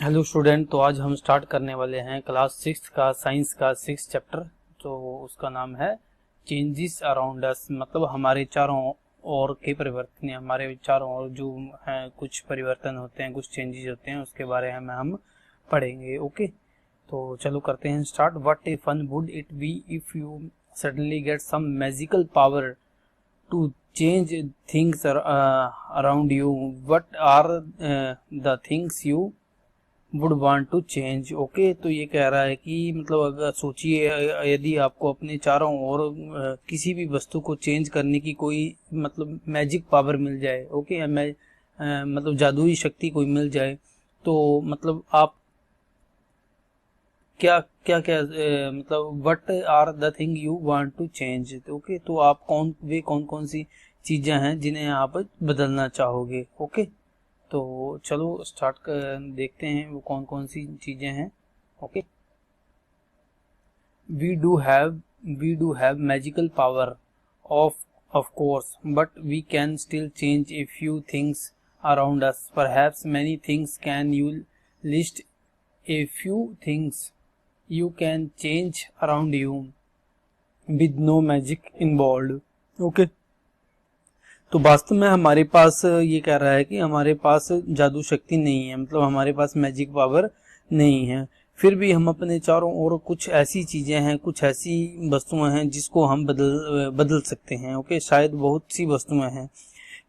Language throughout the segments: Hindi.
Hello student. तो आज हम स्टार्ट करने वाले हैं क्लास 6 का साइंस का 6 चैप्टर। तो उसका नाम है चेंजेस अराउंड अस, मतलब हमारे चारों ओर के परिवर्तन, हमारे चारों ओर जो हैं कुछ परिवर्तन होते हैं, कुछ चेंजेस होते हैं, उसके बारे में हम पढ़ेंगे। ओके, तो चलो करते हैं start. What a fun would it be if you suddenly get some magical power to change things around you. What are the things you would want to change? Okay, तो ये कह रहा है कि मतलब अगर सोचिए यदि आपको अपने चारों ओर किसी भी वस्तु को चेंज करने की कोई मतलब मैजिक पावर मिल जाए। ओके, मतलब जादुई शक्ति कोई मिल जाए, तो मतलब आप क्या क्या क्या मतलब what are the thing you want to change. Okay, तो आप कौन कौन सी चीजें हैं जिन्हें आप बदलना चाहोगे। ओके, तो चलो स्टार्ट देखते हैं वो कौन कौन सी चीजें हैं। Okay, we do have magical power of course, but we can still change a few things around us. Perhaps many things. Can you list a few things you can change around you with no magic involved? Okay, तो वास्तव में हमारे पास ये कह रहा है कि हमारे पास जादू शक्ति नहीं है, मतलब हमारे पास मैजिक पावर नहीं है, फिर भी हम अपने चारों ओर कुछ ऐसी चीजें हैं, कुछ ऐसी वस्तुएं हैं जिसको हम बदल सकते हैं। ओके, शायद बहुत सी वस्तुएं हैं।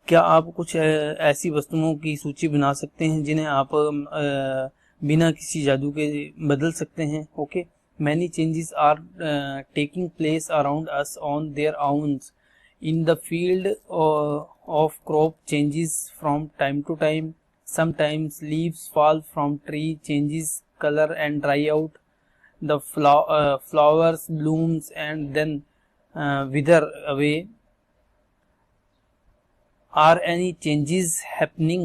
क्या आप कुछ ऐसी वस्तुओं की सूची बना सकते हैं जिन्हें आप बिना किसी जादू के बदल सकते हैं। Okay, many changes are taking place around us on their own in the field of crop changes from time to time. Sometimes leaves fall from tree changes colour and dry out. The flowers blooms and then wither away. Are any changes happening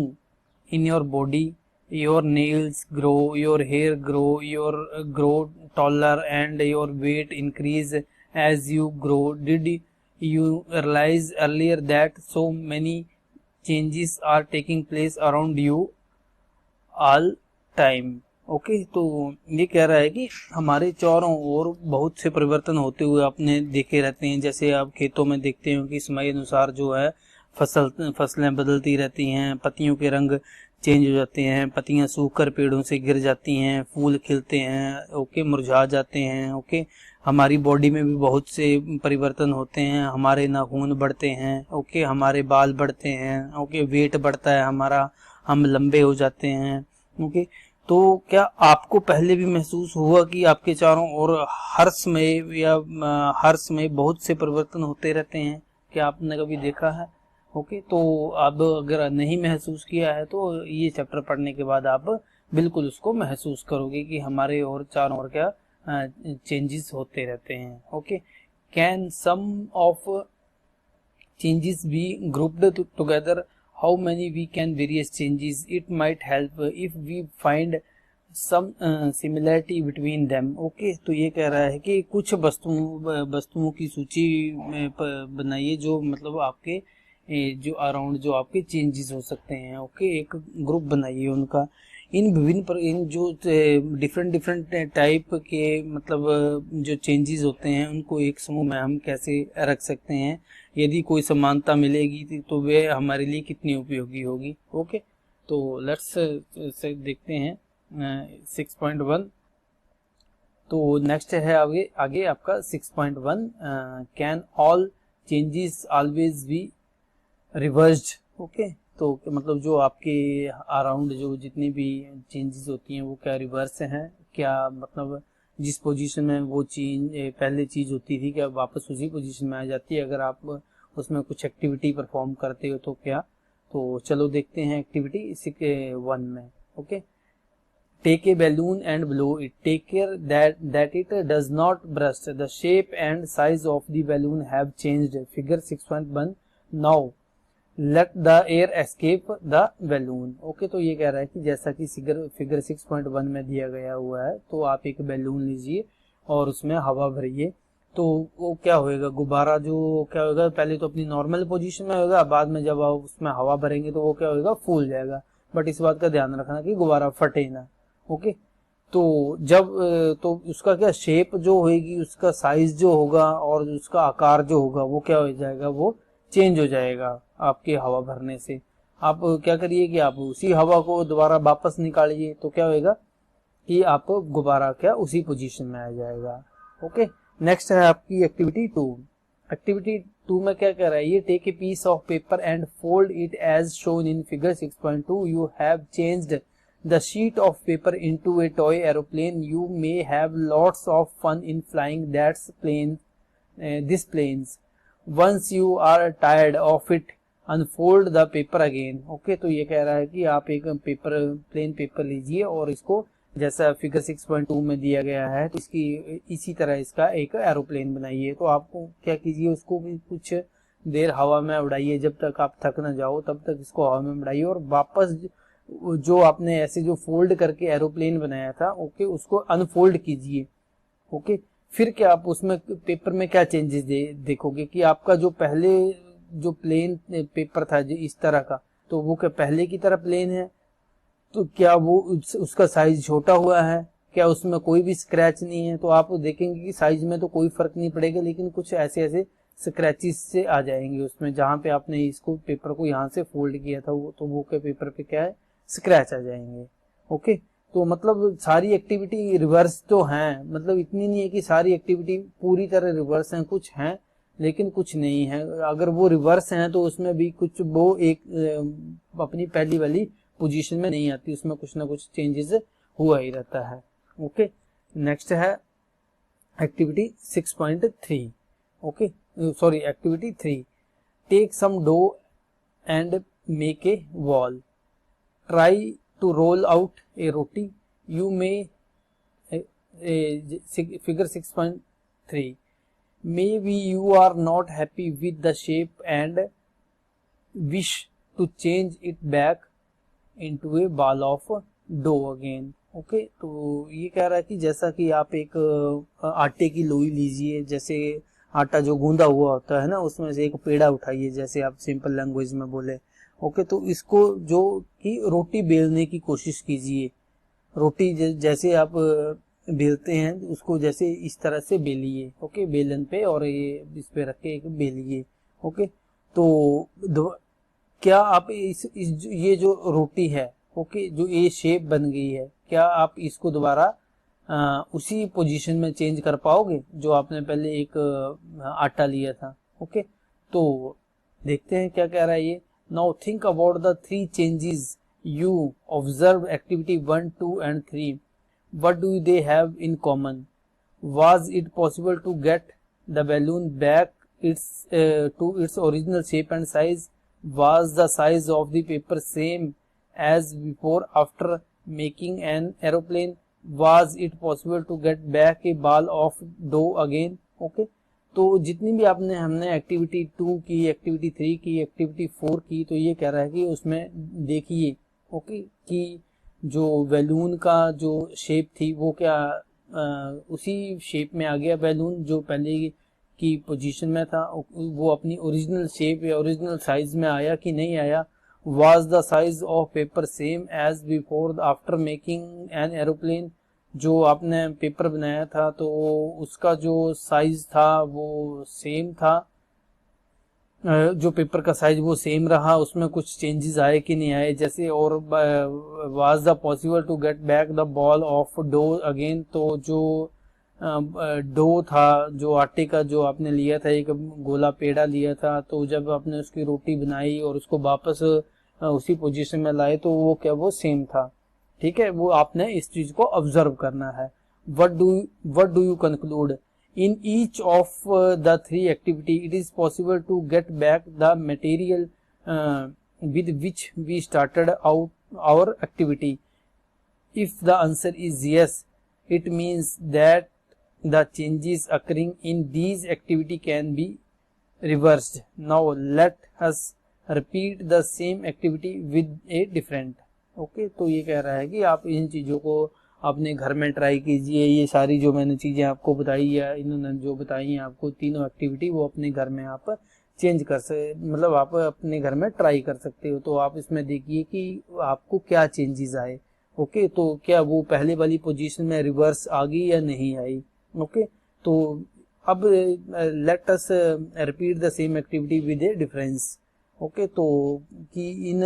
in your body? Your nails grow, your hair grow taller, and your weight increase as you grow. Did you realize earlier that so many changes are taking place around you all time? Okay, तो ये कह रहा है कि हमारे चारों ओर बहुत से परिवर्तन होते हुए आपने देखे रहते हैं। जैसे आप खेतों में देखते हो कि समय अनुसार जो है फसलें बदलती रहती हैं, पत्तियों के रंग चेंज हो जाते हैं, पत्तियां सूखकर पेड़ों से गिर जाती हैं, फूल खिलते हैं, ओके, मुरझा जाते हैं। ओके, हमारी बॉडी में भी बहुत से परिवर्तन होते हैं। हमारे नाखून बढ़ते हैं, ओके, हमारे बाल बढ़ते हैं, ओके, वेट बढ़ता है हमारा, हम लंबे हो जाते हैं। ओके, तो क्या आपको पहले भी महसूस हुआ कि आपके चारों ओर हर समय बहुत से परिवर्तन होते रहते हैं? क्या आपने कभी देखा है? ओके, तो अब अगर नहीं महसूस किया है तो ये चैप्टर पढ़ने के बाद आप बिल्कुल उसको महसूस करोगे कि हमारे और चारों ओर क्या चेंजेस होते रहते हैं। Okay, can some of changes be grouped together? How many we can various changes? It might help if we find some similarity between them. Okay, तो ये कह रहा है कि कुछ वस्तुओं की सूची बनाइए जो मतलब आपके जो अराउंड जो आपके चेंजेस हो सकते हैं। ओके, एक ग्रुप बनाइए उनका। इन जो डिफरेंट टाइप के मतलब जो चेंजेस होते हैं उनको एक समूह में हम कैसे रख सकते हैं, यदि कोई समानता मिलेगी तो वे हमारे लिए कितनी उपयोगी होगी। ओके, तो लेट्स से देखते हैं 6.1। तो नेक्स्ट है आगे आपका 6.1, can all changes always be reversed? Okay, तो मतलब जो आपके अराउंड जो जितनी भी चेंजेस होती हैं वो क्या रिवर्स हैं? क्या मतलब जिस पोजीशन में वो पहले चीज होती थी क्या वापस उसी पोजीशन में आ जाती है अगर आप उसमें कुछ एक्टिविटी परफॉर्म करते हो तो क्या? तो चलो देखते हैं एक्टिविटी 1 में। Okay, take a balloon and blow it. Take care that it does not burst. The shape and size of the balloon have changed. Figure 6.1. Now let the air escape the balloon. Okay, तो ये कह रहा है कि जैसा कि फिगर 6.1 में दिया गया हुआ है, तो आप एक बैलून लीजिए और उसमें हवा भरिए, तो वो क्या होएगा, गुब्बारा जो क्या होगा, पहले तो अपनी नॉर्मल पोजीशन में होगा, बाद में जब आप उसमें हवा भरेंगे तो वो क्या होगा, फूल जाएगा। बट इस बात का ध्यान रखना कि गुब्बारा फटे ना। ओके, तो जब तो उसका क्या शेप जो होगी, उसका साइज जो होगा और उसका आकार जो होगा वो क्या हो जाएगा, वो चेंज हो जाएगा आपके हवा भरने से। आप क्या करिए कि आप उसी हवा को दोबारा वापस निकालिए, तो क्या होएगा कि आप गुब्बारा क्या उसी पोजीशन में आ जाएगा। ओके, नेक्स्ट है आपकी एक्टिविटी 2। एक्टिविटी 2 में क्या कह रहा है ये, take a piece of paper and fold it as shown in figure 6.2। You have changed the sheet of paper into a toy aeroplane. You may have lots of fun in flying this planes. Once you are tired of it, unfold the paper again. Okay, तो ये कह रहा है कि आप एक प्लेन पेपर लीजिए और इसको जैसा फिगर 6.2 में दिया गया है तो इसकी इसी तरह इसका एक एरोप्लेन बनाइए। तो आपको क्या कीजिए, उसको भी कुछ देर हवा में उड़ाइए, जब तक आप थक ना जाओ तब तक इसको हवा में उड़ाइए, और वापस जो आपने ऐसे जो फोल्ड करके एरोप्लेन बनाया था, ओके, उसको अनफोल्ड कीजिए। ओके, फिर क्या आप उसमें पेपर में क्या चेंजेस देखोगे कि आपका जो पहले जो प्लेन पेपर था जो इस तरह का, तो वो क्या पहले की तरह प्लेन है, तो क्या वो उसका साइज छोटा हुआ है, क्या उसमें कोई भी स्क्रैच नहीं है। तो आप देखेंगे कि साइज में तो कोई फर्क नहीं पड़ेगा, लेकिन कुछ ऐसे ऐसे स्क्रैचेस से आ जाएंगे उसमें, जहां पे आपने इसको पेपर को यहाँ से फोल्ड किया था वो, तो वो के पेपर पे क्या है, स्क्रैच आ जाएंगे। ओके, तो मतलब सारी एक्टिविटी रिवर्स तो हैं, मतलब इतनी नहीं है कि सारी एक्टिविटी पूरी तरह रिवर्स हैं, कुछ हैं लेकिन कुछ नहीं है। अगर वो रिवर्स हैं तो उसमें भी कुछ वो एक अपनी पहली वाली पोजीशन में नहीं आती, उसमें कुछ ना कुछ चेंजेस हुआ ही रहता है। ओके, नेक्स्ट है activity 6.3। Okay, sorry activity 3। Take some dough and make a ball. Try to roll out a roti. You may figure 6.3. Maybe you are not happy with the shape and wish to change it back into a ball of dough again. Okay, तो ये कह रहा है कि जैसा कि आप एक आटे की लोई लीजिए, जैसे आटा जो गूंदा हुआ होता है ना, उसमें से एक पेड़ा उठाइए, जैसे आप सिंपल लैंग्वेज में बोले। ओके, तो इसको जो कि रोटी बेलने की कोशिश कीजिए। रोटी जैसे आप बेलते हैं उसको जैसे इस तरह से बेलिए। ओके, बेलन पे और ये इस पे रख के एक बेलिए। ओके, तो क्या आप ये जो रोटी है, ओके, जो ये शेप बन गई है, क्या आप इसको दोबारा उसी पोजीशन में चेंज कर पाओगे जो आपने पहले एक आटा लिया था। ओके, तो देखते हैं क्या कह रहा है ये। Now think about the 3 changes you observed activity 1, 2 and 3. What do they have in common? Was it possible to get the balloon back to its original shape and size? Was the size of the paper same as before after making an aeroplane? Was it possible to get back a ball of dough again? Okay. तो जितनी भी हमने एक्टिविटी 2 की, एक्टिविटी 3 की, एक्टिविटी 4 की, तो ये कह रहा है कि उसमें देखिए, ओके, कि जो बैलून का जो शेप थी वो क्या उसी शेप में आ गया बैलून जो पहले की पोजीशन में था, वो अपनी ओरिजिनल शेप या ओरिजिनल साइज में आया कि नहीं आया। Was the size of paper same as before after making an aeroplane. जो आपने पेपर बनाया था तो उसका जो साइज था वो सेम था, जो पेपर का साइज वो सेम रहा, उसमें कुछ चेंजेस आए कि नहीं आए जैसे। और was the possible to get back the ball of dough again. तो जो डो था, जो आटे का जो आपने लिया था, एक गोला पेड़ा लिया था, तो जब आपने उसकी रोटी बनाई और उसको वापस उसी पोजीशन में लाए तो वो क्या वो सेम था। ठीक है, वो आपने इस चीज को ऑब्जर्व करना है। What do you conclude? In each of the 3 activity it is possible to get back the material with which we started out our activity. If the answer is yes, it means that the changes occurring in these activity can be reversed. Now let us repeat the same activity with a different. Okay, तो ये कह रहा है कि आप इन चीज़ों को अपने घर में ट्राई कीजिए। ये सारी जो मैंने चीज़ें आपको बताई या इन्होंने जो बताई हैं आपको, तीनों एक्टिविटी वो अपने घर में आप चेंज कर सकते, मतलब आप अपने घर में ट्राई कर सकते हो। तो आप इसमें देखिए कि आपको क्या चेंजेस आए। ओके, तो क्या वो पहले वाली पोजीशन में रिवर्स आ गई या नहीं आई? ओके, तो अब let us repeat the same activity with A difference. Okay, तो कि इन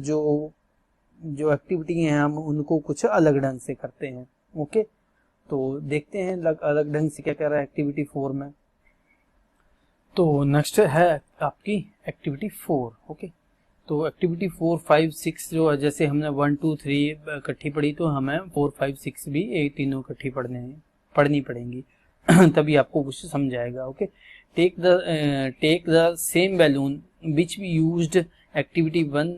जो एक्टिविटी हैं हम उनको कुछ अलग ढंग से करते हैं। ओके, तो देखते हैं अलग ढंग से क्या कह रहा है एक्टिविटी 4 में। तो नेक्स्ट है आपकी एक्टिविटी 4। ओके, तो एक्टिविटी 4, 5, 6 जो है, जैसे हमने 1, 2, 3 इकट्ठी पढ़ी, तो हमें 4, 5, 6 भी तीनों इकट्ठी पढ़नी पड़ेंगी तभी आपको कुछ समझ आएगा। Okay, take the same balloon which we used activity 1,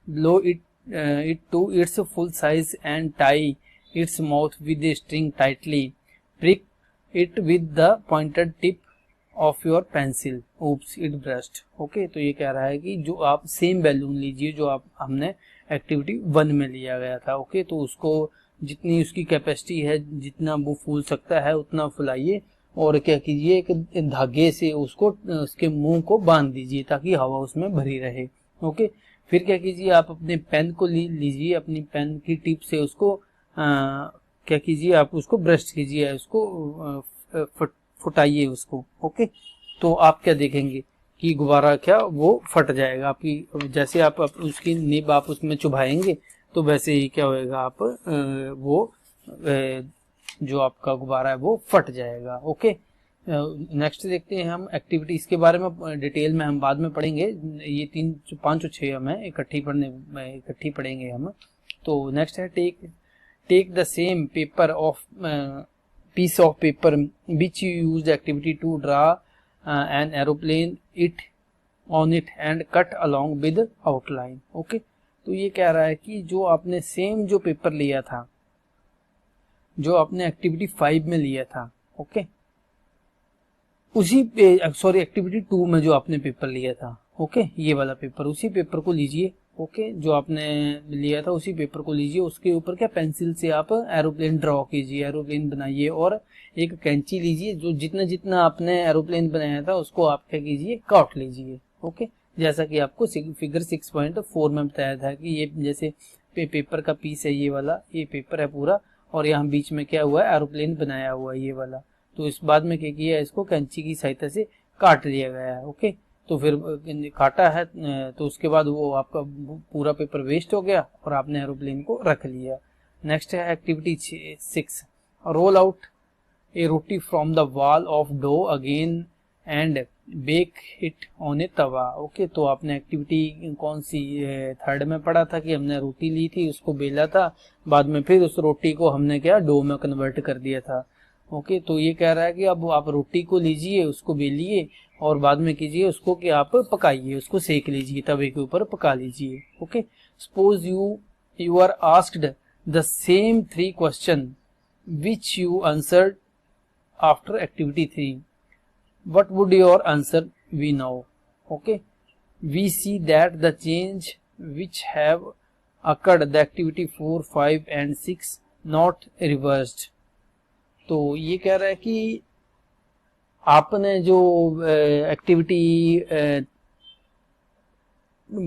blow it to its full size and tie its mouth with a string tightly. Prick it with the pointed tip of your pencil. Oops, it burst. Okay, तो ये कह रहा है कि जो आप सेम बैलून लीजिए जो आप हमने एक्टिविटी 1 में लिया गया था। ओके, तो उसको जितनी उसकी कैपेसिटी है, जितना वो फूल सकता है उतना फुलाइए और क्या कीजिए, एक धागे से उसको उसके मुंह को बांध दीजिए ताकि हवा उसमें भरी रहे। ओके, फिर क्या कीजिए, आप अपने पेन को लीजिए, अपनी पेन की टिप से उसको क्या कीजिए, आप उसको ब्रश कीजिए, उसको फुटाइए उसको। ओके, तो आप क्या देखेंगे कि गुब्बारा क्या वो फट जाएगा। आपकी जैसे आप उसकी निब आप उसमें चुभाएंगे तो वैसे ही क्या होएगा, आप वो जो आपका गुब्बारा है वो फट जाएगा। ओके, नेक्स्ट देखते हैं हम एक्टिविटीज के बारे में, डिटेल में हम बाद में पढ़ेंगे, ये 3, 5 और 6 हमें इकट्ठी पढ़ेंगे हम। तो नेक्स्ट है take the same paper of piece of paper which you used activity to draw an aeroplane on it and cut along with outline। Okay, तो ये कह रहा है कि जो आपने सेम जो पेपर लिया था, जो आपने एक्टिविटी 5 में लिया था, ओके, उसी सॉरी एक्टिविटी 2 में जो आपने पेपर लिया था, ओके, ये वाला पेपर, उसी पेपर को लीजिए। ओके, जो आपने लिया था उसी पेपर को लीजिए, उसके ऊपर क्या पेंसिल से आप एरोप्लेन ड्रॉ कीजिए, एरोप्लेन बनाइए और एक कैंची लीजिए, जो जितना आपने एरोप्लेन बनाया था उसको आप क्या कीजिए, काट लीजिए। ओके, जैसा कि आपको फिगर 6.4 में बताया था कि ये जैसे पेपर का पीस है, ये वाला ये पेपर है पूरा, और यहाँ बीच में क्या हुआ है, एरोप्लेन बनाया हुआ है ये वाला। तो इस बाद में क्या किया, इसको कैंची की सहायता से काट लिया गया है। ओके, तो फिर काटा है तो उसके बाद वो आपका पूरा पेपर वेस्ट हो गया और आपने एरोप्लेन को रख लिया। नेक्स्ट है activity 6, roll out a roti from the ball of dough again and bake it on a tawa. Okay, तो आपने एक्टिविटी कौन सी 3rd में पढ़ा था कि हमने रोटी ली थी, उसको बेला था, बाद में फिर उस रोटी को हमने क्या डो में कन्वर्ट कर दिया था। ओके, तो ये कह रहा है कि अब आप रोटी को लीजिए, उसको बेलिए और बाद में कीजिए उसको कि आप पकाइए, उसको सेक लीजिए, तवे के ऊपर पका लीजिए। Okay, suppose you are asked the same 3 question which you answered after activity 3, what would your answer be now? Okay, we see that the change which have occurred the activity 4, 5 and 6 not reversed। तो ये कह रहा है कि आपने जो एक्टिविटी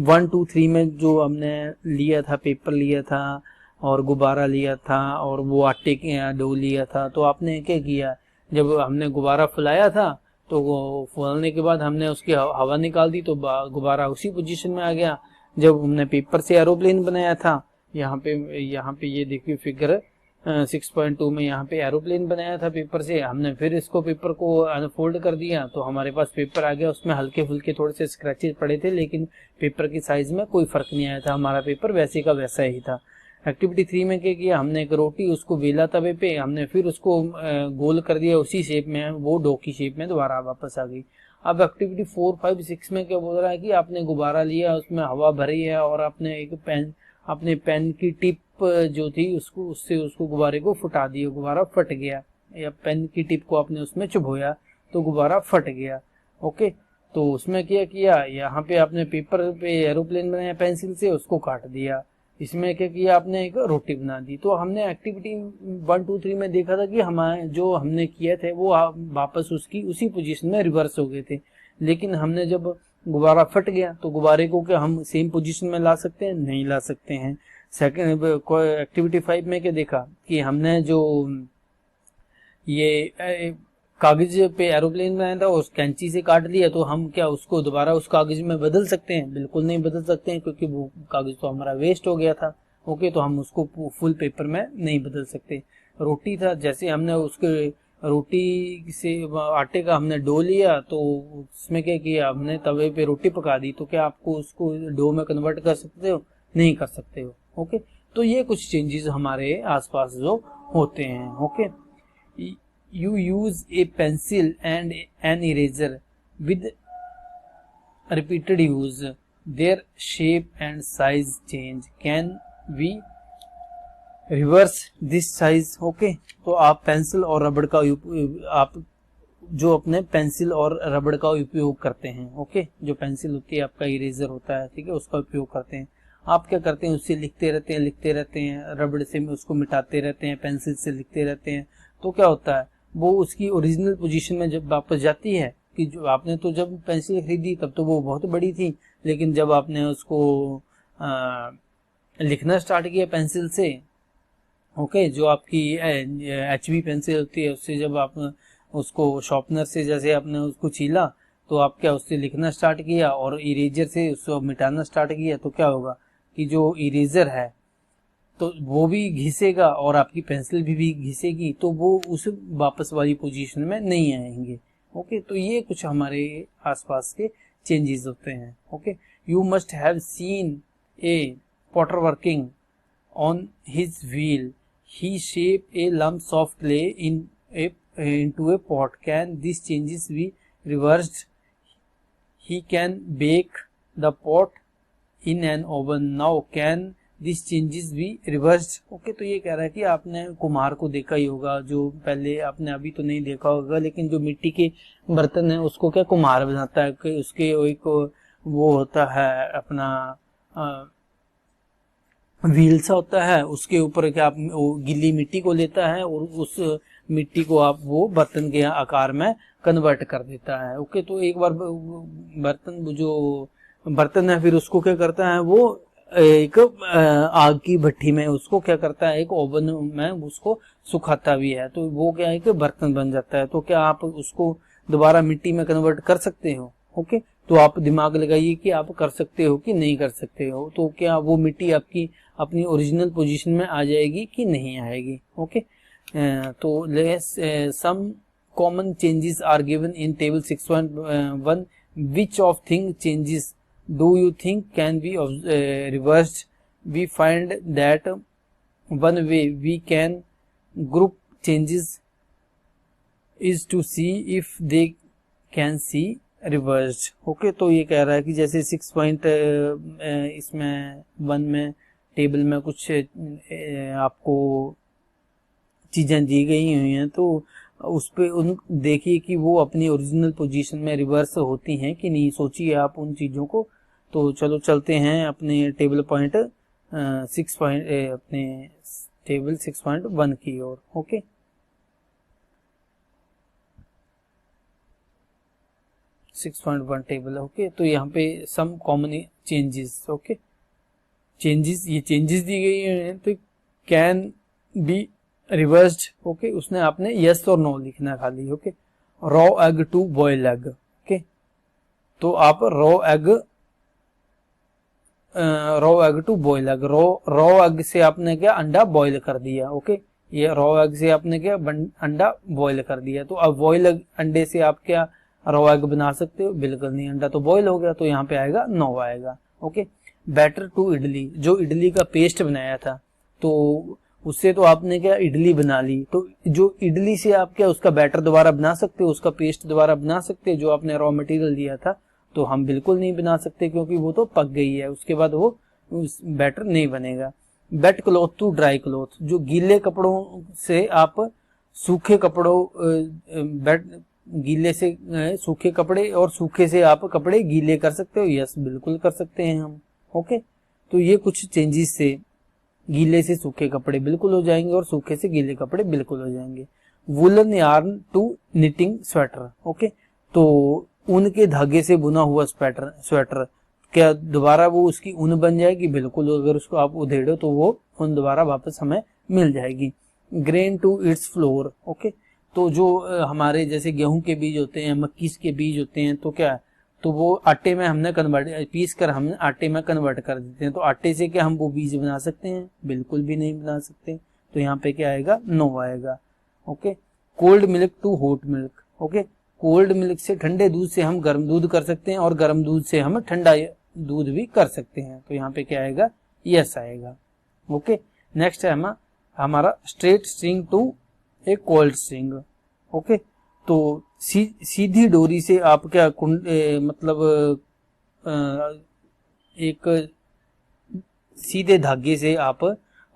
1, 2, 3 में जो हमने लिया था, पेपर लिया था और गुब्बारा लिया था और वो आटे के डो लिया था, तो आपने क्या किया, जब हमने गुब्बारा फुलाया था तो वो फूलने के बाद हमने उसकी हवा निकाल दी तो गुब्बारा उसी पोजीशन में आ गया। जब हमने पेपर से एरोप्लेन बनाया था, यहाँ पे ये देखिए फिगर 6.2 में यहाँ पे एरोप्लेन बनाया था पेपर से, हमने फिर इसको पेपर को अनफोल्ड कर दिया तो हमारे पास पेपर आ गया। उसमें हल्के फुल्के थोड़े से स्क्रैचेस पड़े थे लेकिन पेपर की साइज में कोई फर्क नहीं आया था, हमारा पेपर वैसे का वैसा ही था। एक्टिविटी 3 में क्या किया, हमने एक रोटी उसको बेला तवे पे, हमने फिर उसको गोल कर दिया उसी शेप में, वो डो की शेप में दोबारा वापस आ गई। अब एक्टिविटी 4, 5, 6 में क्या बोल रहा है कि आपने गुब्बारा लिया, उसमें हवा भरी है और आपने अपने पेन की टिप जो थी उसको गुब्बारे को फुटा दिया, गुब्बारा फट गया, या पेन की टिप को आपने उसमें चुभोया तो गुब्बारा फट गया। ओके, तो उसमें क्या किया, यहाँ पे आपने पेपर पे एरोप्लेन बनाया पेंसिल से, उसको काट दिया। इसमें क्या किया, आपने एक रोटी बना दी। तो हमने एक्टिविटी 1, 2, 3 में देखा था कि हमारे जो हमने किए थे वो वापस उसी पोजीशन में रिवर्स हो गए थे, लेकिन हमने जब गुब्बारा फट गया तो गुब्बारे को क्या हम सेम पोजीशन में ला सकते हैं, नहीं ला सकते हैं। सेकंड एक्टिविटी 5 में क्या देखा कि हमने जो ये कागज पे एरोप्लेन बनाया था उस कैंची से काट लिया, तो हम क्या उसको दोबारा उस कागज में बदल सकते हैं? बिल्कुल नहीं बदल सकते हैं, क्योंकि वो कागज तो हमारा वेस्ट हो गया था। ओके, तो हम उसको फुल पेपर में नहीं बदल सकते। रोटी था, जैसे हमने उसके रोटी से आटे का हमने डो लिया, तो उसमें क्या किया, हमने तवे पे रोटी पका दी, तो क्या आपको उसको डो में कन्वर्ट कर सकते हो? नहीं कर सकते हो। ओके, तो ये कुछ चेंजेस हमारे आसपास जो होते हैं। Okay, you use a pencil and an eraser with repeated use, their shape and size change, can we reverse this size? Okay, तो आप पेंसिल और रबड़ का आप जो अपने पेंसिल और रबड़ का उपयोग करते हैं, ओके, जो पेंसिल होती है आपका इरेजर होता है, ठीक है, उसका उपयोग करते हैं। आप क्या करते हैं, उससे लिखते रहते हैं, रबड़ से उसको मिटाते रहते हैं, पेंसिल से लिखते रहते हैं, तो क्या होता है, वो उसकी ओरिजिनल पोजीशन में जब वापस जाती है, कि जो आपने तो जब पेंसिल खरीदी तब तो वो बहुत बड़ी थी, लेकिन जब आपने उसको लिखना स्टार्ट किया पेंसिल से, ओके, जो आपकी HB पेंसिल होती है, उससे जब आप उसको शॉर्पनर से जैसे आपने उसको छीला, तो आप क्या उससे लिखना स्टार्ट किया और इरेजर से उसको मिटाना स्टार्ट किया, तो क्या होगा कि जो इरेजर है तो वो भी घिसेगा और आपकी पेंसिल भी घिसेगी, तो वो उस वापस वाली पोजीशन में नहीं आएंगे। ओके, तो ये कुछ हमारे आसपास के चेंजेस होते हैं। Okay, you must have seen A Potter working on his wheel, he shape A lumps of clay into a pot, can these changes be reversed? He can bake the pot in an oven, now can these changes be reversed? Okay, तो ये कह रहा है कि आपने कुम्हार को देखा ही होगा, जो पहले आपने अभी तो नहीं देखा होगा, लेकिन जो मिट्टी के बर्तन है उसको क्या कुम्हार बनाता है, कि उसके एक वो होता है अपना व्हील सा होता है, उसके ऊपर क्या आप गीली मिट्टी को लेता है और उस मिट्टी को आप वो बर्तन के आकार में कन्वर्ट कर देता है। ओके, तो एक बार बर्तन है, फिर उसको क्या करता है, वो एक आग की भट्टी में उसको क्या करता है, एक ओवन में उसको सुखाता भी है, तो वो क्या है कि बर्तन बन जाता है। तो क्या आप उसको दोबारा मिट्टी में कन्वर्ट कर सकते हो? ओके, तो आप दिमाग लगाइए कि आप कर सकते हो कि नहीं कर सकते हो। तो क्या वो मिट्टी आपकी अपनी ओरिजिनल पोजीशन में आ जाएगी कि नहीं आएगी? ओके, तो some common changes are given in table 6.1, which of thing changes do you think can be reversed? We find that one way we can group changes is to see if they can see reversed. Okay, तो ये कह रहा है कि जैसे 6 पॉइंट इसमें 1 में टेबल में कुछ आपको चीजें दी गई हुई हैं, तो उस पे उन देखिए कि वो अपनी ओरिजिनल पोजीशन में रिवर्स होती हैं कि नहीं, सोचिए आप उन चीजों को। तो चलो चलते हैं अपने टेबल पॉइंट 6 पॉइंट अपने टेबल 6.1 की ओर। ओके, सिक्स 6.1 टेबल है। ओके, तो यहाँ पे some common changes, okay, changes, ये चेंजेस दी गई है, तो कैन बी रिवर्स्ड। ओके, उसने आपने यस और नो लिखना खाली। Okay, raw egg to boil egg. Okay, तो आप raw egg to boil egg, raw egg से आपने क्या अंडा बॉयल कर दिया। ओके, ये रॉ एग से आपने क्या अंडा बॉयल कर दिया, तो अब बॉयल अंडे से आप क्या रॉ एग बना सकते हो? बिल्कुल नहीं, अंडा तो बॉयल हो गया, तो यहाँ पे आएगा नो आएगा। ओके, बैटर टू इडली, जो इडली का पेस्ट बनाया था, तो उससे तो आपने क्या इडली बना ली, तो जो इडली से आप क्या उसका बैटर दोबारा बना सकते हो, उसका पेस्ट दोबारा बना सकते हो, जो आपने रॉ मटेरियल दिया था? तो हम बिल्कुल नहीं बना सकते, क्योंकि वो तो पक गई है, उसके बाद वो बैटर नहीं बनेगा। Wet cloth to dry cloth, जो गीले कपड़ों से आप सूखे कपड़ों गीले से सूखे कपड़े और सूखे से आप कपड़े गीले कर सकते हो? यस, बिल्कुल कर सकते हैं हम। ओके, तो ये कुछ चेंजेस से गीले से सूखे कपड़े बिल्कुल हो जाएंगे और सूखे से गीले कपड़े बिल्कुल हो जाएंगे। Woollen yarn to knitting sweater. Okay, तो ऊन के धागे से बुना हुआ स्वेटर क्या दोबारा वो उसकी ऊन बन जाएगी? बिल्कुल, अगर उसको आप उधेड़ो तो वो ऊन दोबारा वापस हमें मिल जाएगी। Grain to its flour, okay. तो जो हमारे जैसे गेहूं के बीज होते हैं, मक्की के बीज होते हैं, तो क्या, तो वो आटे में हमने कन्वर्ट, पीस कर हमने आटे में कन्वर्ट कर देते हैं। तो आटे से क्या हम वो बीज बना सकते हैं? बिल्कुल भी नहीं बना सकते। तो यहाँ पे क्या आएगा? नो आएगा, okay. Cold milk to hot milk, okay. Cold milk से, ठंडे दूध से हम गर्म दूध कर सकते हैं, और गर्म दूध से हम ठंडा दूध भी कर सकते हैं। तो यहाँ पे क्या आएगा? यस आएगा, ओके। नेक्स्ट है हमारा straight string to a coiled string, okay. तो सीधी डोरी से आप क्या मतलब एक सीधे धागे से आप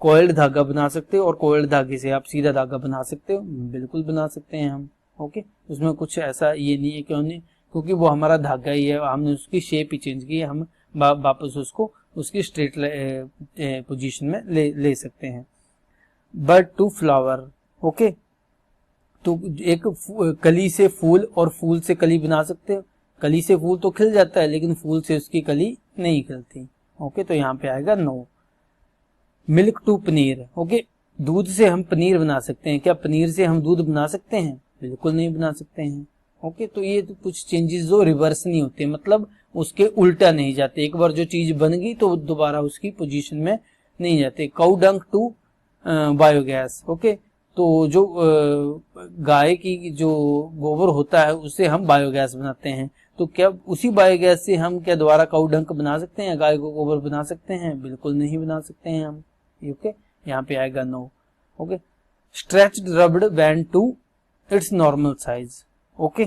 कोइल्ड धागा बना सकते हो, और कोइल्ड धागे से आप सीधा धागा बना सकते हो। बिल्कुल बना सकते हैं हम, ओके। उसमें कुछ ऐसा ये नहीं है, क्यों नहीं? क्योंकि वो हमारा धागा ही है, हमने उसकी शेप ही चेंज की है, हम वापस उसको उसकी स्ट्रेट पोजीशन में ले सकते हैं। Bud to flower, okay. तो एक कली से फूल और फूल से कली बना सकते हो। कली से फूल तो खिल जाता है, लेकिन फूल से उसकी कली नहीं खिलती, ओके। तो यहाँ पे आएगा no. Milk to paneer, okay. दूध से हम पनीर बना सकते हैं। क्या पनीर से हम दूध बना सकते हैं? बिल्कुल नहीं बना सकते हैं, ओके। तो ये तो कुछ चेंजेस जो रिवर्स नहीं होते, मतलब उसके उल्टा नहीं जाते। एक बार जो चीज बन गई तो दोबारा उसकी पोजीशन में नहीं जाते। काउ डंक टू बायोगैस, ओके। तो जो गाय की जो गोबर होता है उससे हम बायोगैस बनाते हैं। तो क्या उसी बायोगैस से हम क्या दोबारा काउ डंक बना सकते हैं? गाय को गोबर बना सकते हैं? बिल्कुल नहीं बना सकते हैं हम, ओके। यहाँ पे आएगा no, okay. Stretched rubber band to its normal size, okay.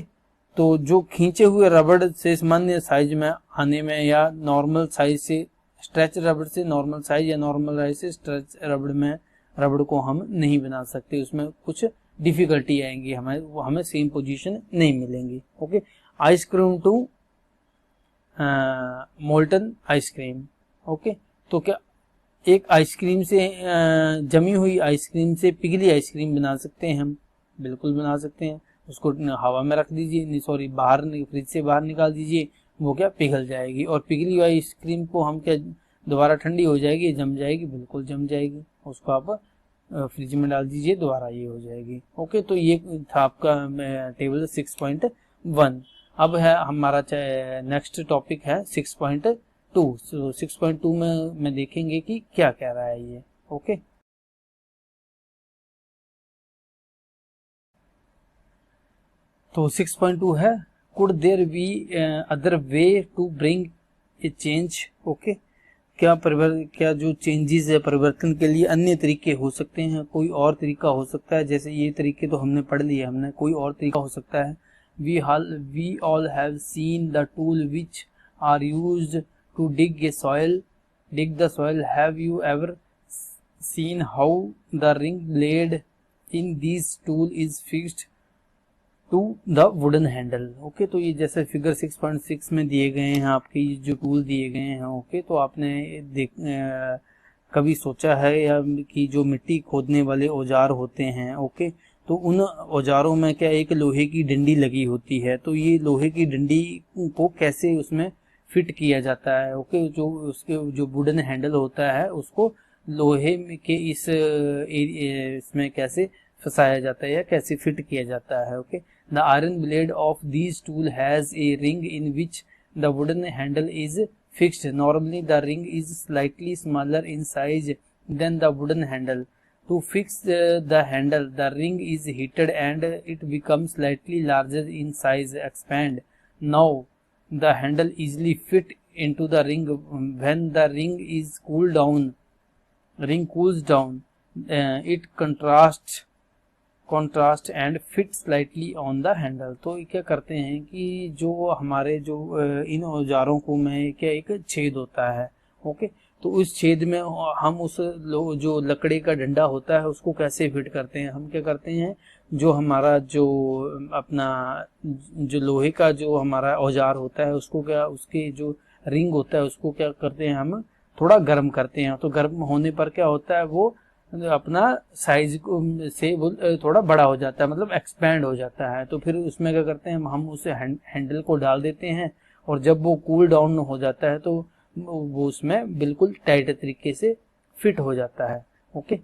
तो जो खींचे हुए रबड़ से सामान्य साइज में आने में, या नॉर्मल साइज से स्ट्रेच रबड़ से नॉर्मल साइज, या नॉर्मल साइज से स्ट्रेच रबड़ में रबड़ को हम नहीं बना सकते। उसमें कुछ डिफिकल्टी आएंगी, हमें सेम पोजीशन नहीं मिलेंगी, okay. Ice cream to molten ice cream, okay. तो क्या एक आइसक्रीम से जमी हुई आइसक्रीम से पिघली आइसक्रीम बना सकते हैं हम? बिल्कुल बना सकते हैं। उसको हवा में रख दीजिए, सॉरी बाहर, फ्रिज से बाहर निकाल दीजिए, वो क्या पिघल जाएगी। और पिघली हुई आइसक्रीम को हम क्या दोबारा ठंडी हो जाएगी, जम जाएगी? बिल्कुल जम जाएगी। उसको आप फ्रिज में डाल दीजिए, दोबारा ये हो जाएगी, ओके। तो ये था आपका टेबल 6.1। अब है हमारा नेक्स्ट टॉपिक है 6.2। 6.2 में देखेंगे कि क्या कह रहा है ये, ओके। तो 6.2 है, could there be other way to bring a change, okay. क्या जो चेंजेस है, परिवर्तन के लिए अन्य तरीके हो सकते हैं? कोई और तरीका हो सकता है? जैसे ये तरीके तो हमने पढ़ लिए, हमने कोई और तरीका हो सकता है। we all have seen the tool which are used to dig the soil. Have you ever seen how the ring blade in this tool is fixed to the wooden handle, okay. तो ये जैसे फिगर 6.6 में दिए गए हैं आपके जो टूल दिए गए हैं, ओके। तो आपने कभी सोचा है या कि जो मिट्टी खोदने वाले औजार होते हैं, ओके, तो उन औजारों में क्या एक लोहे की डंडी लगी होती है। तो ये लोहे की डंडी को कैसे उसमें फिट किया जाता है, ओके। जो उसके जो वुडन हैंडल होता है उसको लोहे के इसमें कैसे फंसाया जाता है या कैसे फिट किया जाता है, okay. The iron blade of these tool has a ring in which the wooden handle is fixed. Normally the ring is slightly smaller in size than the wooden handle. To fix the handle, the ring is heated and it becomes slightly larger in size. Expand. Now the handle easily fit into the ring. When the ring cools down, it contrast and fit slightly on the handle. तो क्या करते हैं कि जो हमारे जो इन औजारों को में क्या एक छेद होता है, ओके। तो उस छेद में हम उस जो लकड़ी का डंडा होता है उसको कैसे फिट करते हैं? हम क्या करते हैं, जो हमारा जो अपना जो लोहे का जो हमारा औजार होता है उसको क्या, उसके जो रिंग होता है उसको क्या करते हैं, हम थोड़ा गर्म करते हैं। तो गर्म होने पर क्या होता है, वो अपना साइज से वो थोड़ा बड़ा हो जाता है, मतलब एक्सपैंड हो जाता है। तो फिर उसमें क्या करते हैं, हम उस हैंडल को डाल देते हैं और जब वो कूल डाउन हो जाता है तो वो उसमें बिल्कुल टाइट तरीके से फिट हो जाता है। Okay,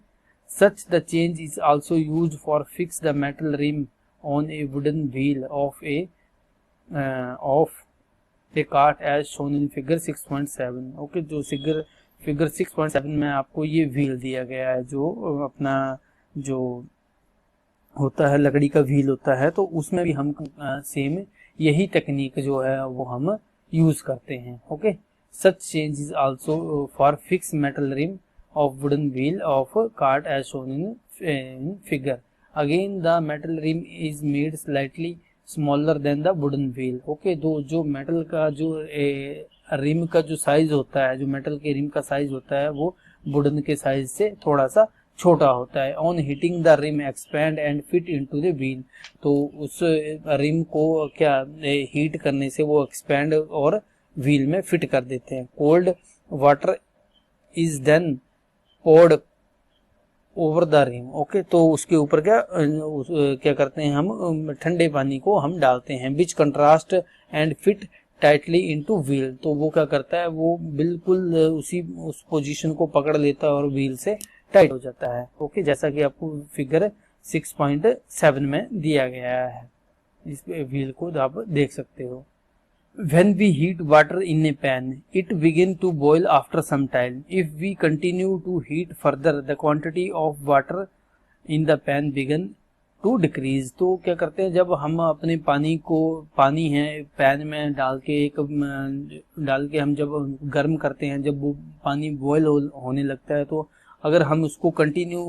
such the change is also used for fix the metal rim on a wooden wheel of a cart as shown in figure 6.7। Okay, जो फिगर 6.7 में आपको ये व्हील दिया गया है, जो अपना जो होता है लकड़ी का व्हील होता है, तो उसमें भी हम सेम यही टेक्निक जो है वो हम यूज करते हैं। Okay, such change is also for fix metal rim of wooden wheel of cart as shown in figure. Again the metal rim is made slightly smaller than the wooden wheel. Okay, जो मेटल का जो रिम का जो साइज होता है, जो मेटल के रिम का साइज होता है वो वुडन के साइज से थोड़ा सा छोटा होता है। On heating the rim expand and fit into the wheel, तो उस रिम को क्या हीट करने से वो एक्सपैंड और व्हील में फिट कर देते हैं। Cold water is then poured over the rim. Okay, तो उसके ऊपर क्या करते हैं हम, ठंडे पानी को हम डालते हैं। Which contracts and fit tightly into wheel, तो वो क्या करता है, वो बिल्कुल उस पोजीशन को पकड़ लेता है और व्हील से टाइट हो जाता है। ओके, जैसा कि आपको फिगर 6.7 में दिया गया है, इस व्हील को आप देख सकते हो। When we heat water in a pan, it begin to boil after some time. If we continue to heat further, the quantity of water in the pan begin to decrease. तो क्या करते हैं, जब हम अपने पानी है पैन में डाल के हम जब गर्म करते हैं, जब वो पानी बॉयल होने लगता है, तो अगर हम उसको कंटिन्यू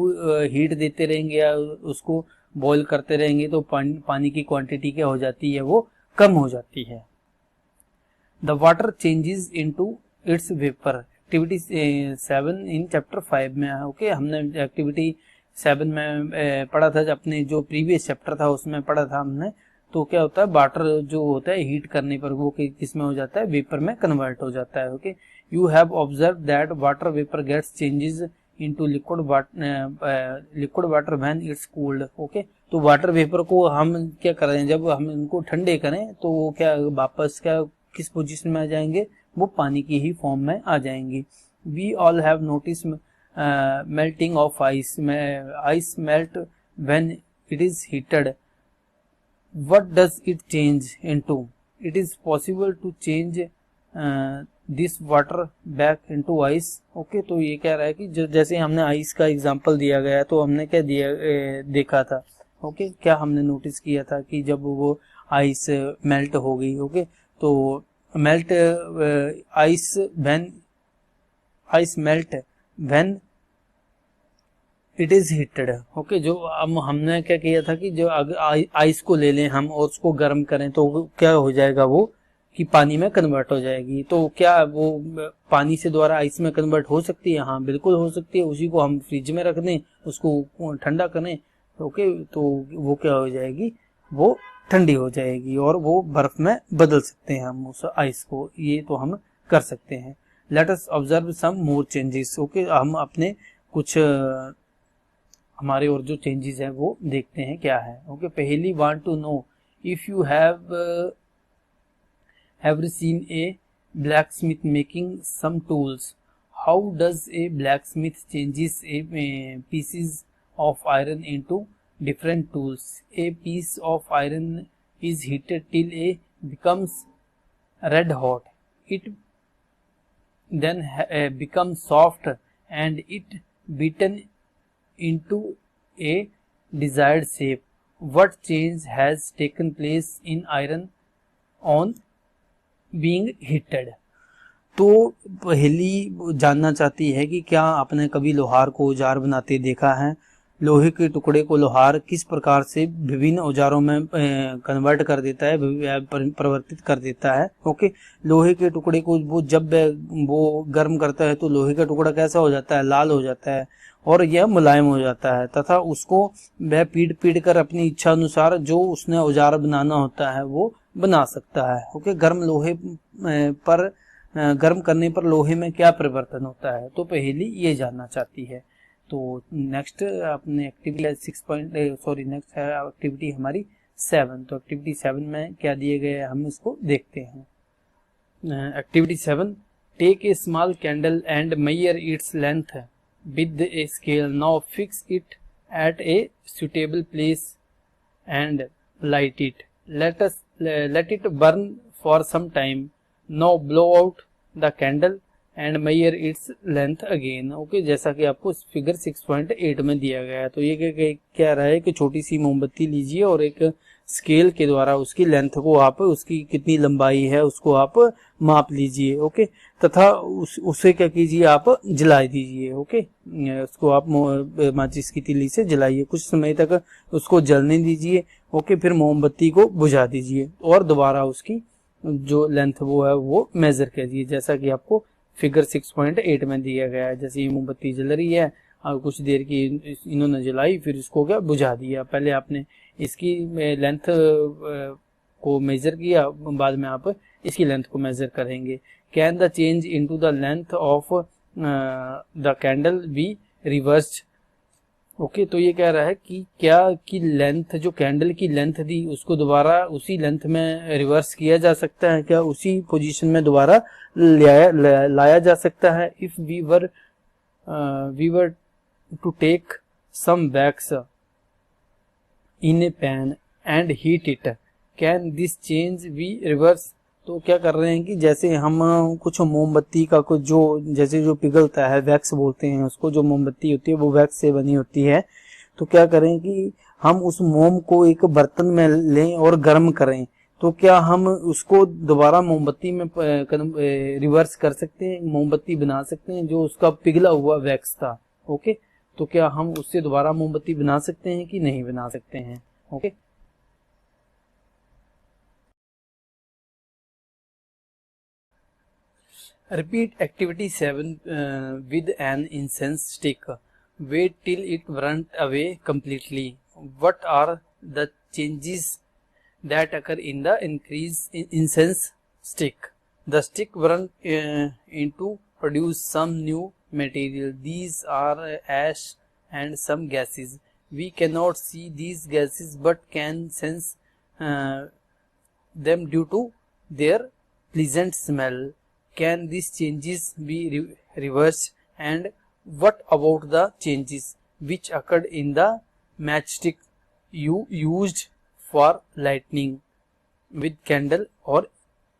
हीट देते रहेंगे या उसको बॉयल करते रहेंगे तो पानी की क्वांटिटी क्या हो जाती है, वो कम हो जाती है। The water changes into its vapor. Activity 7 in chapter 5 में है। ओके, हमने एक्टिविटी 7 में पढ़ा था, अपने जो प्रीवियस चैप्टर था उसमें पढ़ा था हमने। तो क्या होता है, वाटर जो होता है हीट करने पर वो किस में हो जाता है, वेपर में कन्वर्ट हो जाता है। Okay, you have observe that water vapour gets changes into liquid water when it's cooled. Okay, तो वाटर वेपर को हम क्या करें, जब हम इनको ठंडे करें तो वो क्या वापस किस पोजीशन में आ जाएंगे, वो पानी की ही फॉर्म में आ जाएंगे। We all have notice melting of ice melt when it is heated. What does it change into? It is possible to change this water back into ice. Okay, तो ये कह रहा है कि जैसे हमने आइस का एग्जांपल दिया गया, तो हमने क्या देखा था। ओके, क्या हमने नोटिस किया था कि जब वो आइस मेल्ट हो गई, ओके, तो melt ice melt when it is heated. Okay, जो हमने क्या किया था कि जो अगर आइस को ले लें हम और उसको गर्म करें तो क्या हो जाएगा, वो कि पानी में कन्वर्ट हो जाएगी। तो क्या वो पानी से द्वारा आइस में कन्वर्ट हो सकती है? हाँ, बिल्कुल हो सकती है। उसी को हम फ्रिज में रख दें, उसको ठंडा करें, ओके, तो वो क्या हो जाएगी, वो ठंडी हो जाएगी और वो बर्फ में बदल सकते हैं हम उस आइस को। ये तो हम कर सकते हैं। Let us observe some more changes. Okay, हम अपने कुछ हमारे और जो चेंजेस हैं वो देखते हैं क्या है। ओके, पहली want to know if you have seen a blacksmith making some tools. How does a blacksmith changes a pieces of iron into different tools? A piece of iron is heated till it becomes red hot. It then becomes soft and it beaten into a desired shape. What change has taken place in iron on being heated? तो पहली जानना चाहती है कि क्या आपने कभी लोहार को औजार बनाते देखा है? लोहे के टुकड़े को लोहार किस प्रकार से विभिन्न औजारों में कन्वर्ट कर देता है, परिवर्तित कर देता है। ओके, लोहे के टुकड़े को वो जब वो गर्म करता है तो लोहे का टुकड़ा कैसा हो जाता है, लाल हो जाता है और यह मुलायम हो जाता है, तथा उसको वह पीट कर अपनी इच्छा अनुसार जो उसने औजार बनाना होता है वो बना सकता है। ओके, गर्म करने पर लोहे में क्या परिवर्तन होता है, तो पहली ये जानना चाहती है। तो नेक्स्ट अपने एक्टिविटी नेक्स्ट है एक्टिविटी हमारी 7। तो एक्टिविटी 7 में क्या दिए गए हम इसको देखते हैं। Activity 7. Take a small candle and measure its length with a scale. Now fix it at a suitable place and light it. Let it burn for some time. Now blow out the candle and mayor its length again. Okay, जैसा कि आपको फिगर 6.8 में दिया गया है. तो ये क्या रहा है कि छोटी सी मोमबत्ती लीजिए और एक स्केल के द्वारा उसकी लेंथ को आप, उसकी कितनी लंबाई है उसको आप माप लीजिए. ओके, तथा उसे क्या कीजिए, आप जला दीजिए. ओके, उसको आप माचिस की तीली से जलाइए, कुछ समय तक उसको जलने दीजिए. ओके, फिर मोमबत्ती को बुझा दीजिए और दोबारा उसकी जो लेंथ वो है वो मेजर कीजिए, जैसा कि आपको फिगर 6.8 में दिया गया है. जैसे ये मोमबत्ती जल रही है और कुछ देर की इन्होंने जलाई, फिर इसको क्या बुझा दिया. पहले आपने इसकी लेंथ को मेजर किया, बाद में आप इसकी लेंथ को मेजर करेंगे. Can the change into the length of the candle be reversed. Okay, तो ये कह रहा है कि क्या की लेंथ, जो कैंडल की लेंथ थी उसको दोबारा उसी लेंथ में रिवर्स किया जा सकता है, क्या उसी पोजीशन में दोबारा लाया जा सकता है. If we were to take some wax in a pan and heat it, can this change be reverse. तो क्या कर रहे हैं कि जैसे हम कुछ मोमबत्ती का कुछ जो पिघलता है, वैक्स बोलते हैं उसको, जो मोमबत्ती होती है वो वैक्स से बनी होती है. तो क्या करें कि हम उस मोम को एक बर्तन में लें और गर्म करें, तो क्या हम उसको दोबारा मोमबत्ती में रिवर्स कर सकते हैं, मोमबत्ती बना सकते हैं जो उसका पिघला हुआ वैक्स था. ओके, तो क्या हम उससे दोबारा मोमबत्ती बना सकते हैं कि नहीं बना सकते हैं. Okay, repeat activity 7 with an incense stick. Wait till it burnt away completely. What are the changes that occur in the incense stick? The stick burnt into produce some new material. These are ash and some gases. We cannot see these gases but can sense them due to their pleasant smell. Can these changes be reversed, and what about the changes which occurred in the matchstick you used for lighting with candle or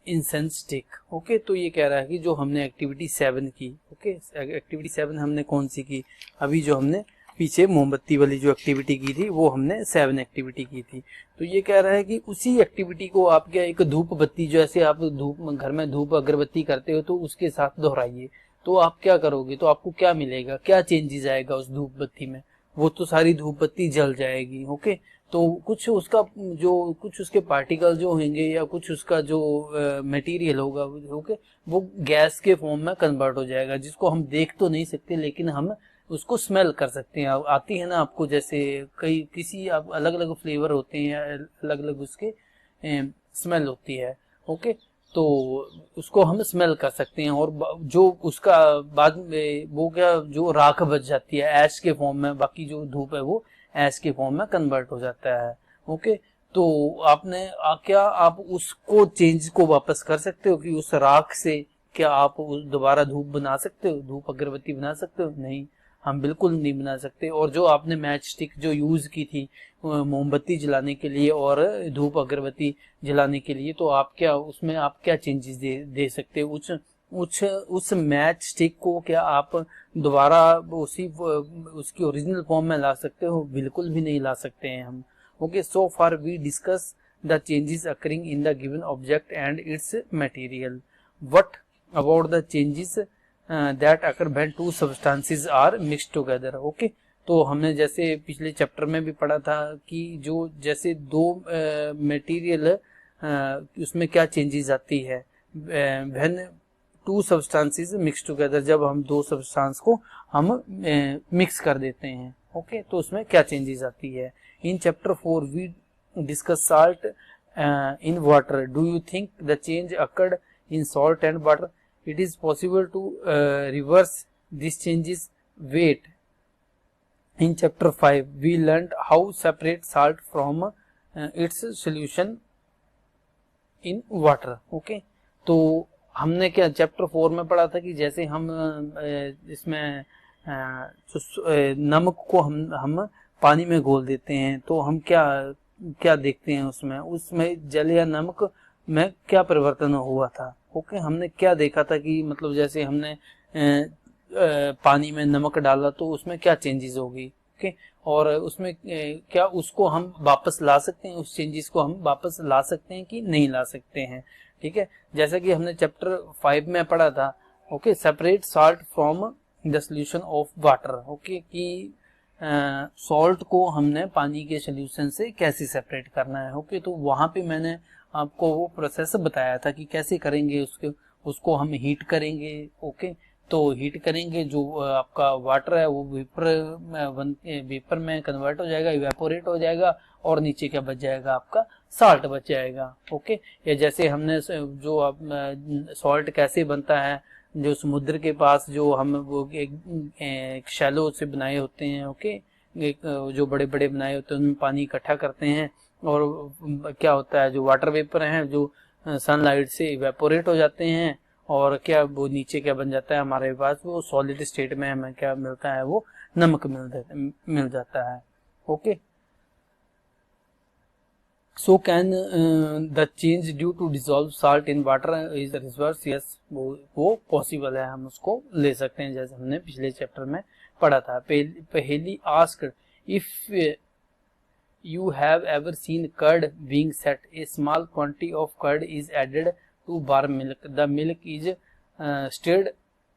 incense stick? Okay, तो ये कह रहा है कि जो हमने एक्टिविटी 7 की, ओके, एक्टिविटी 7 हमने कौन सी की, अभी जो हमने पीछे मोमबत्ती वाली जो एक्टिविटी की थी वो हमने 7 एक्टिविटी की थी. तो ये कह रहा है कि उसी एक्टिविटी को आप क्या एक धूप बत्ती, जैसे आप घर में धूप अगरबत्ती करते हो तो उसके साथ दोहराइए. तो आप क्या करोगे, तो आपको क्या मिलेगा, क्या चेंजेस आएगा उस धूप बत्ती में, वो तो सारी धूप बत्ती जल जाएगी. ओके, तो कुछ उसका जो कुछ उसके पार्टिकल जो होंगे या कुछ उसका जो मटेरियल होगा, ओके, वो गैस के फॉर्म में कन्वर्ट हो जाएगा, जिसको हम देख तो नहीं सकते लेकिन हम उसको स्मेल कर सकते हैं. आती है ना आपको, जैसे किसी अलग अलग फ्लेवर होते हैं या अलग अलग उसके स्मेल होती है. ओके, तो उसको हम स्मेल कर सकते हैं. और जो उसका बाद में वो क्या, जो राख बच जाती है ऐश के फॉर्म में, बाकी जो धूप है वो ऐश के फॉर्म में कन्वर्ट हो जाता है. ओके, तो आपने क्या आप उसको चेंज को वापस कर सकते हो कि उस राख से क्या आप दोबारा धूप बना सकते हो, धूप अगरबत्ती बना सकते हो? नहीं, हम बिल्कुल नहीं बना सकते. और जो आपने मैच स्टिक जो यूज की थी मोमबत्ती जलाने के लिए और धूप अगरबत्ती जलाने के लिए, तो आप क्या उसमें आप क्या चेंजेस दे सकते हो? उस मैच स्टिक को क्या आप दोबारा उसकी ओरिजिनल फॉर्म में ला सकते हो? बिल्कुल भी नहीं ला सकते हैं हम. Okay, so far we discuss the changes occurring in the given object and its material. What about the changes that occur when two substances are mixed together? Okay, तो हमने जैसे पिछले चैप्टर में भी पढ़ा था कि जो जैसे दो मटेरियल उसमें क्या चेंजेस आती है when two substances mixed together, जब हम दो सब्सटेंस को हम मिक्स कर देते हैं. ओके, तो उसमें क्या चेंजेस आती है. In chapter 4 we discuss salt in water. Do you think the change occurred in salt and water? It is possible to reverse these changes. Wait, in chapter 5 we learned how separate salt from its solution in water. Okay, तो हमने क्या चैप्टर 4 में पढ़ा था कि जैसे हम इसमें नमक को हम पानी में घोल देते हैं तो हम क्या क्या देखते हैं उसमें जल या नमक में क्या परिवर्तन हुआ था। ओके, हमने क्या देखा था कि मतलब जैसे हमने पानी में नमक डाला तो उसमें क्या चेंजेस होगी। ओके, और उसमें क्या उसको हम वापस ला सकते हैं, उस चेंजेस को हम वापस ला सकते हैं कि नहीं ला सकते हैं। ठीक है, जैसा कि हमने चैप्टर 5 में पढ़ा था। Okay, separate salt from the solution of water. Okay, कि सॉल्ट को हमने पानी के सोल्यूशन से कैसे सेपरेट करना है। ओके, तो वहां पे मैंने आपको वो प्रोसेस बताया था कि कैसे करेंगे। उसको हम हीट करेंगे। ओके, तो हीट करेंगे, जो आपका वाटर है वो वेपर में कन्वर्ट हो जाएगा, इवेपोरेट हो जाएगा, और नीचे क्या बच जाएगा, आपका साल्ट बच जाएगा। ओके, या जैसे हमने जो सॉल्ट कैसे बनता है, जो समुद्र के पास जो हम वो एक शैलो से बनाए होते हैं। ओके, एक जो बड़े बड़े बनाए होते हैं उनमें पानी इकट्ठा करते हैं, और क्या होता है, जो वाटर वेपर हैं जो सनलाइट से इवेपोरेट हो जाते हैं, और क्या वो नीचे क्या बन जाता है हमारे पास, वो सॉलिड स्टेट में हमें क्या मिलता है, वो नमक मिल जाता है। Okay, so can the change due to dissolve salt in water is reverse. Yes, वो पॉसिबल है, हम उसको ले सकते हैं, जैसे हमने पिछले चैप्टर में पढ़ा था। पहली asked if you have ever seen curd being set. A small quantity of curd is added to warm milk. The milk is stirred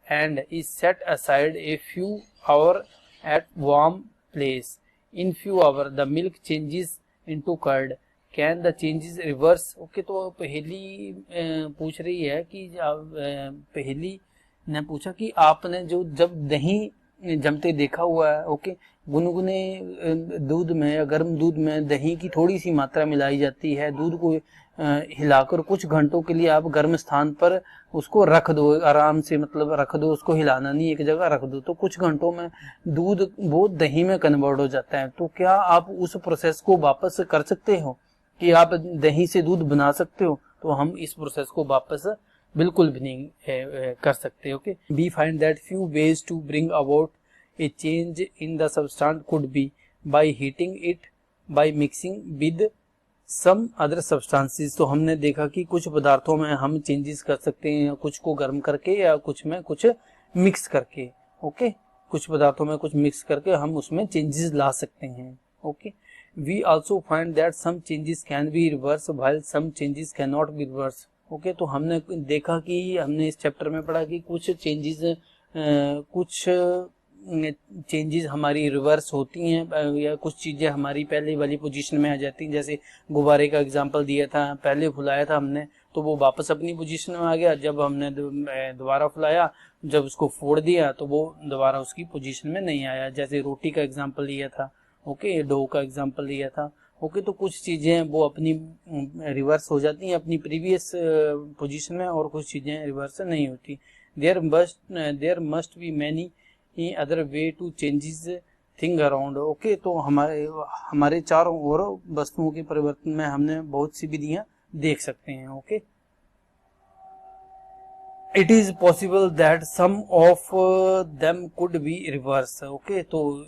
and is set aside a few hours at warm place. In few hours the milk changes into curd. Can the changes reverse? Okay, तो पहली पूछ रही है कि पहली ने पूछा कि आपने जो जब दही जमते देखा हुआ है। ओके, गुनगुने दूध में या गर्म दूध में दही की थोड़ी सी मात्रा मिलाई जाती है, दूध को हिलाकर कुछ घंटों के लिए आप गर्म स्थान पर उसको रख दो, आराम से मतलब रख दो, उसको हिलाना नहीं, एक जगह रख दो, तो कुछ घंटों में दूध वो दही में कन्वर्ट हो जाता है। तो क्या आप उस प्रोसेस को वापस कर सकते हो कि आप दही से दूध बना सकते हो? तो हम इस प्रोसेस को वापस बिल्कुल भी नहीं कर सकते। Okay, we find that few ways to bring about a change in the substance could be by heating it, by mixing with some other substances. तो हमने देखा कि कुछ पदार्थों में हम चेंजेस कर सकते हैं, कुछ को गर्म करके या कुछ में कुछ मिक्स करके। ओके, कुछ पदार्थों में कुछ मिक्स करके हम उसमें चेंजेस ला सकते हैं। Okay, we also find that some changes can be reverse while some changes can not be reverse. Okay, तो हमने देखा कि हमने इस चैप्टर में पढ़ा कि कुछ चेंजेस हमारी रिवर्स होती हैं, या कुछ चीजें हमारी पहले वाली पोजीशन में आ जाती हैं। जैसे गुब्बारे का एग्जांपल दिया था, पहले फुलाया था हमने तो वो वापस अपनी पोजीशन में आ गया, जब हमने दोबारा फुलाया, जब उसको फोड़ दिया तो वो दोबारा उसकी पोजीशन में नहीं आया। जैसे रोटी का एग्जांपल लिया था। ओके, डो का एग्जांपल लिया था। ओके, तो कुछ चीजें वो अपनी रिवर्स हो जाती हैं अपनी प्रीवियस पोजीशन में, और कुछ चीजें रिवर्स नहीं होती। There must be many other way to changes thing around. Okay, तो हमारे चारों ओर वस्तुओं के परिवर्तन में हमने बहुत सी विधियां देख सकते हैं। Okay, it is possible that some of them could be reverse. Okay, तो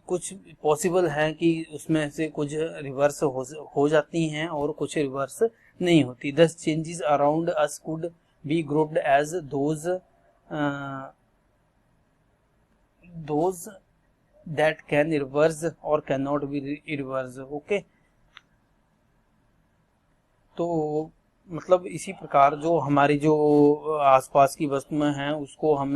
कुछ पॉसिबल है कि उसमें से कुछ रिवर्स हो जाती हैं और कुछ रिवर्स नहीं होती। दस changes around us could be grouped as those that can reverse और can not be reverse. Okay, तो मतलब इसी प्रकार जो हमारी जो आसपास की वस्तुएं हैं उसको हम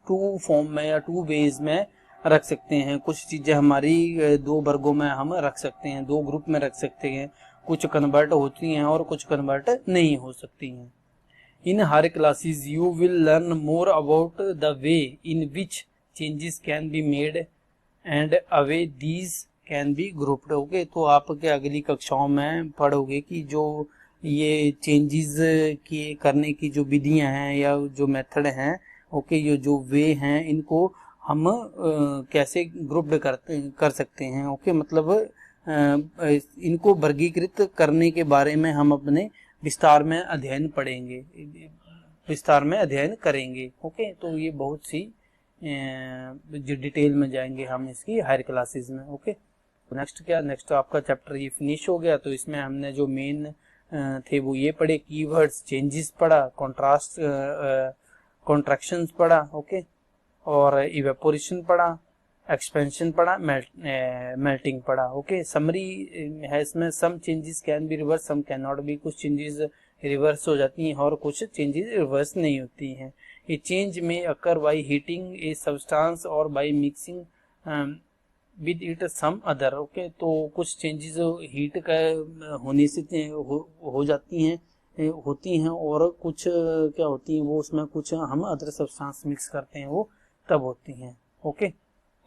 टू फॉर्म में या टू वेज में रख सकते हैं। कुछ चीजें हमारी दो वर्गों में हम रख सकते हैं, दो ग्रुप में रख सकते हैं। कुछ कन्वर्ट होती हैं और कुछ कन्वर्ट नहीं हो सकती हैं। इन हर classes you will learn more about the way in which changes can be made and away these can be grouped. Okay, तो आपके अगली कक्षाओं में पढ़ोगे कि जो ये चेंजेस की करने की जो विधियां हैं या जो मेथड हैं, ओके, ये जो वे हैं, इनको हम कैसे ग्रुप्ड कर सकते हैं। ओके, मतलब इनको वर्गीकृत करने के बारे में हम अपने विस्तार में अध्ययन पढ़ेंगे, विस्तार में अध्ययन करेंगे। ओके, तो ये बहुत सी जो डिटेल में जाएंगे हम इसकी हायर क्लासेस में। ओके, नेक्स्ट क्या, नेक्स्ट आपका चैप्टर ये फिनिश हो गया। तो इसमें हमने जो मेन थे वो ये पढ़े, कीवर्ड्स, चेंजेस पढ़ा, कॉन्ट्रास्ट, कॉन्ट्रैक्शंस पढ़ा। ओके, और इवेपोरेशन पढ़ा, एक्सपेंशन पढ़ा, मेल्टिंग पढ़ा। ओके, समरी है इसमें, some changes can be reverse, some can not be, कुछ चेंजेस रिवर्स हो जाती हैं और कुछ चेंजेस रिवर्स नहीं होती हैं। ये change may occur by heating a substance और by mixing with it some other. Okay, तो कुछ चेंजेस हीट का होने से हो जाती हैं, होती हैं, और कुछ क्या होती हैं वो, उसमें कुछ हम अदर सब्सटेंस मिक्स करते हैं वो तब होती हैं। ओके,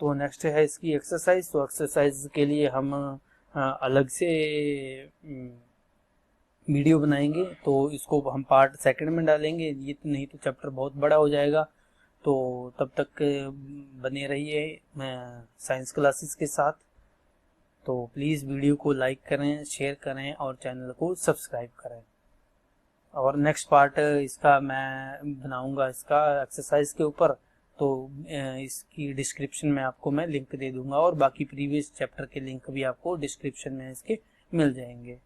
तो नेक्स्ट है इसकी एक्सरसाइज। तो एक्सरसाइज के लिए हम अलग से वीडियो बनाएंगे, तो इसको हम पार्ट सेकंड में डालेंगे, ये तो नहीं तो चैप्टर बहुत बड़ा हो जाएगा। तो तब तक बने रहिए साइंस क्लासेस के साथ। तो प्लीज़ वीडियो को लाइक करें, शेयर करें और चैनल को सब्सक्राइब करें। और नेक्स्ट पार्ट इसका मैं बनाऊंगा इसका एक्सरसाइज के ऊपर, तो इसकी डिस्क्रिप्शन में आपको मैं लिंक दे दूंगा, और बाकी प्रीवियस चैप्टर के लिंक भी आपको डिस्क्रिप्शन में इसके मिल जाएंगे।